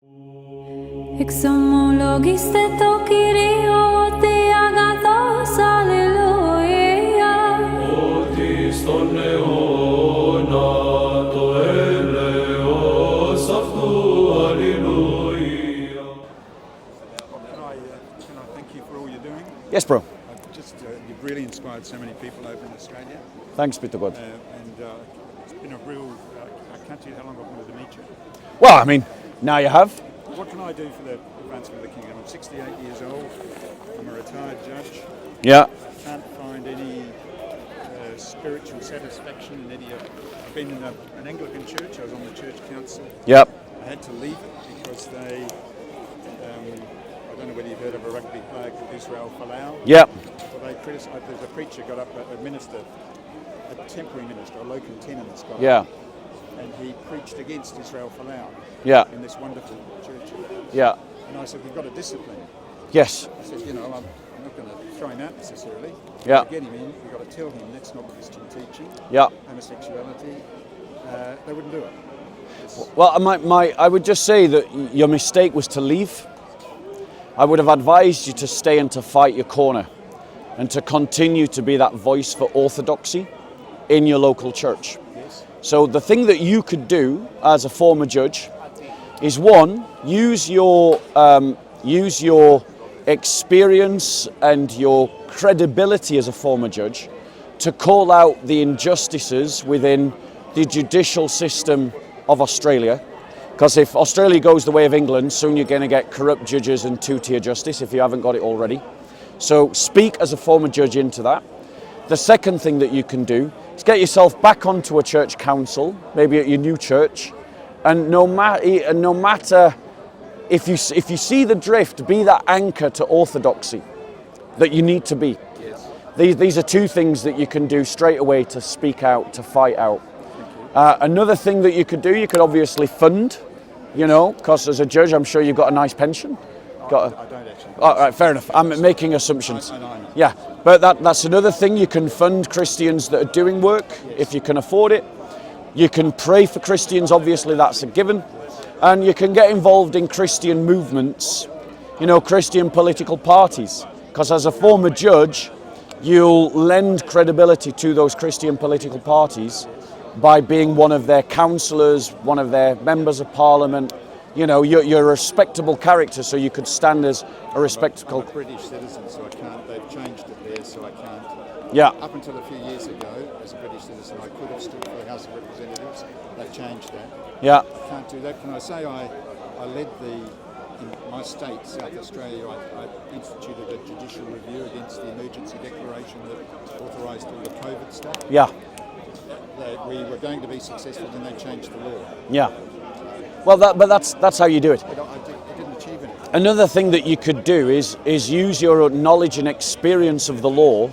Exomologiste to Kyrio te agathos, alleluia. Otis ton neona to eleos aftu, alleluia. Can I thank you for all you're doing? Yes, bro. You've really inspired so many people over in Australia. Thanks be to God. It's been a real, I can't tell you how long I've wanted to meet you. Well, I mean, now you have. What can I do for the advancement of the kingdom? I'm 68 years old. I'm a retired judge. Yeah. I can't find any spiritual satisfaction in any of. I've been in an Anglican church. I was on the church council. Yep. I had to leave it because they. I don't know whether you've heard of a rugby player called Israel Folau. Yep. Well, they criticised. There's a preacher got up, a minister, a temporary minister, a locum tenens guy. Yeah. And he preached against Israel Folau. Yeah. In this wonderful church. Yeah. And I said, we've got to discipline. Yes. I said, I'm not going to throw him out necessarily. Yeah. To get him in, we've got to tell him that's not Christian teaching. Yeah. Homosexuality. They wouldn't do it. Well, I would just say that your mistake was to leave. I would have advised you to stay and to fight your corner and to continue to be that voice for orthodoxy in your local church. Yes. So the thing that you could do as a former judge is, one, use your experience and your credibility as a former judge to call out the injustices within the judicial system of Australia. Because if Australia goes the way of England, soon you're going to get corrupt judges and two-tier justice if you haven't got it already. So speak as a former judge into that. The second thing that you can do is get yourself back onto a church council, maybe at your new church, and no matter if you see the drift, be that anchor to orthodoxy that you need to be. Yes. These are two things that you can do straight away to speak out, to fight out. Another thing that you could do, you could obviously fund, because as a judge, I'm sure you've got a nice pension. I don't actually. All right, fair enough. I'm making assumptions. I know. Yeah, but that's another thing. You can fund Christians that are doing work if you can afford it. You can pray for Christians, obviously that's a given. And you can get involved in Christian movements, Christian political parties. Because as a former judge, you'll lend credibility to those Christian political parties by being one of their councillors, one of their members of parliament. You're a respectable character, so you could stand as a respectable. I'm a British citizen, so I can't. They've changed it there, so I can't. Yeah. Up until a few years ago, as a British citizen, I could have stood for the House of Representatives. They've changed that. Yeah. I can't do that. Can I say I led in my state, South Australia, I instituted a judicial review against the emergency declaration that authorised all the COVID stuff. Yeah. That we were going to be successful, then they changed the law. Yeah. Well, that's how you do it. But I didn't achieve anything. Another thing that you could do is use your knowledge and experience of the law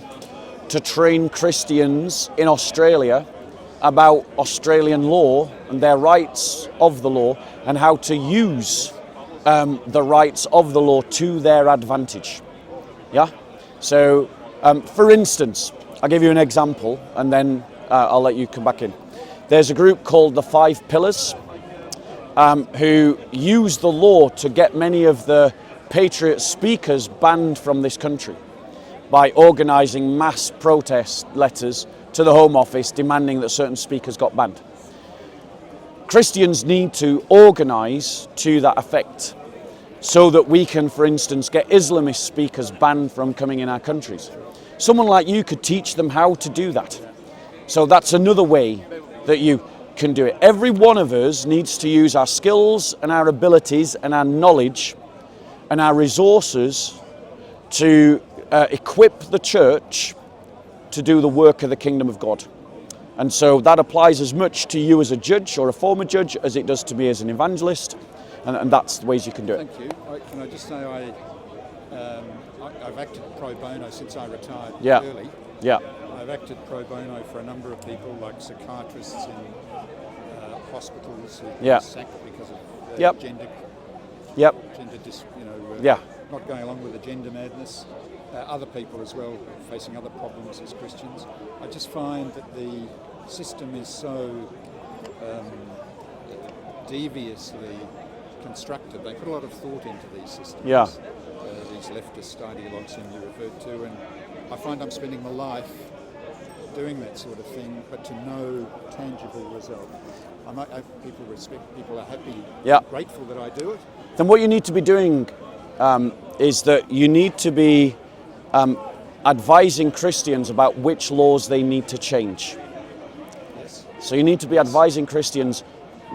to train Christians in Australia about Australian law and their rights of the law and how to use the rights of the law to their advantage. Yeah? So, for instance, I'll give you an example and then I'll let you come back in. There's a group called the Five Pillars who use the law to get many of the patriot speakers banned from this country by organising mass protest letters to the Home Office demanding that certain speakers got banned. Christians need to organise to that effect so that we can, for instance, get Islamist speakers banned from coming in our countries. Someone like you could teach them how to do that. So that's another way that you can do it. Every one of us needs to use our skills and our abilities and our knowledge and our resources to equip the church to do the work of the kingdom of God. And so that applies as much to you as a judge or a former judge as it does to me as an evangelist. And that's the ways you can do it. Thank you. Can I just say I've acted pro bono since I retired early. Yeah. I've acted pro bono for a number of people, like psychiatrists in hospitals who've been sacked because of gender, not going along with the gender madness. Other people as well facing other problems as Christians. I just find that the system is so deviously constructed respected. They put a lot of thought into these systems. Yeah. These leftist ideologues whom you referred to, and I find I'm spending my life doing that sort of thing, but to no tangible result. People are happy, Yeah. grateful that I do it. Then what you need to be doing is that you need to be advising Christians about which laws they need to change. Yes. So you need to be advising Christians,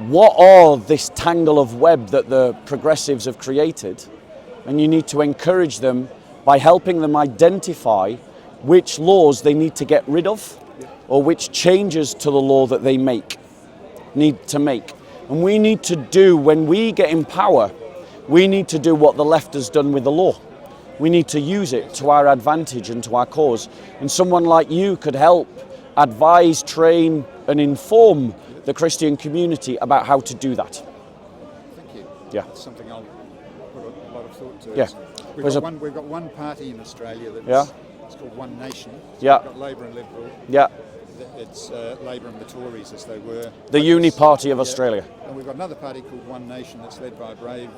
what are this tangle of web that the progressives have created? And you need to encourage them by helping them identify which laws they need to get rid of, or which changes to the law that they need to make. And we need to do, when we get in power, we need to do what the left has done with the law. We need to use it to our advantage and to our cause. And someone like you could help advise, train, and inform the Christian community about how to do that. Thank you. Yeah. That's something I'll put a lot of thought to. Yeah. We've got one party in Australia that's Yeah. it's called One Nation. So Yeah. we've got Labor and Liberal. Yeah, It's Labor and the Tories as they were. the uni party of Australia. And we've got another party called One Nation that's led by a brave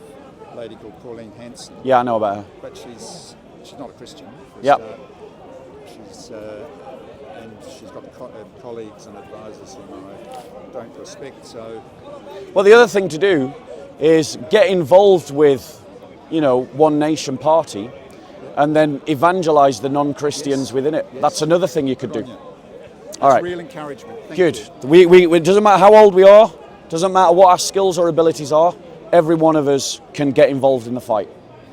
lady called Pauline Hanson. Yeah, I know about her. But she's not a Christian. For a Yep. start. And she's got colleagues and advisors whom I don't respect. So Well, the other thing to do is get involved with, One Nation Party, and then evangelize the non-Christians within it. Yes. That's another thing you could do. Good on you. All right. Real encouragement. Thank Good. you. It doesn't matter how old we are, doesn't matter what our skills or abilities are, every one of us can get involved in the fight.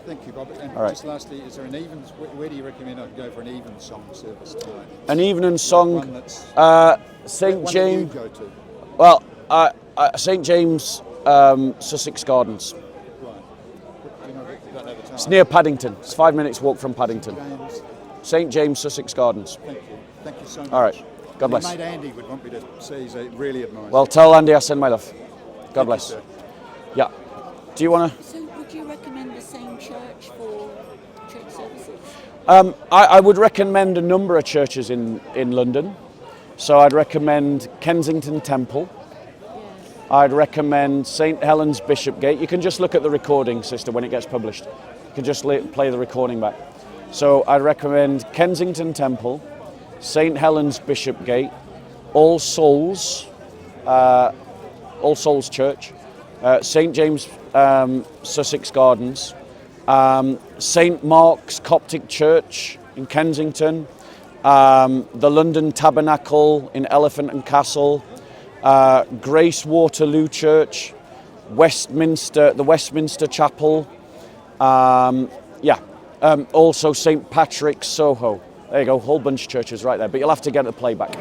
Thank you, Bob. And All right. just lastly, is there an evens? Where do you recommend I go for an even song service tonight? An evening song, One that's St. one James, that you go to. well, St. James, Sussex Gardens. Right. You don't know the time. It's near Paddington. It's 5 minutes walk from Paddington. James, St. James, Sussex Gardens. thank you. Thank you so much. All right. God bless. Your mate Andy would want me to say he's really admires. Well, tell Andy I send my love. God bless. sir. Yeah. Do you want to? So would you recommend the same church for church services? I would recommend a number of churches in London. So I'd recommend Kensington Temple. I'd recommend St. Helens Bishopgate. You can just look at the recording system when it gets published. You can just play the recording back. So I'd recommend Kensington Temple, St. Helens Bishopgate, All Souls Church, St. James Sussex Gardens, St. Mark's Coptic Church in Kensington, the London Tabernacle in Elephant and Castle, Grace Waterloo Church, the Westminster Chapel, also St. Patrick's, Soho. There you go, whole bunch of churches right there, but you'll have to get the playback.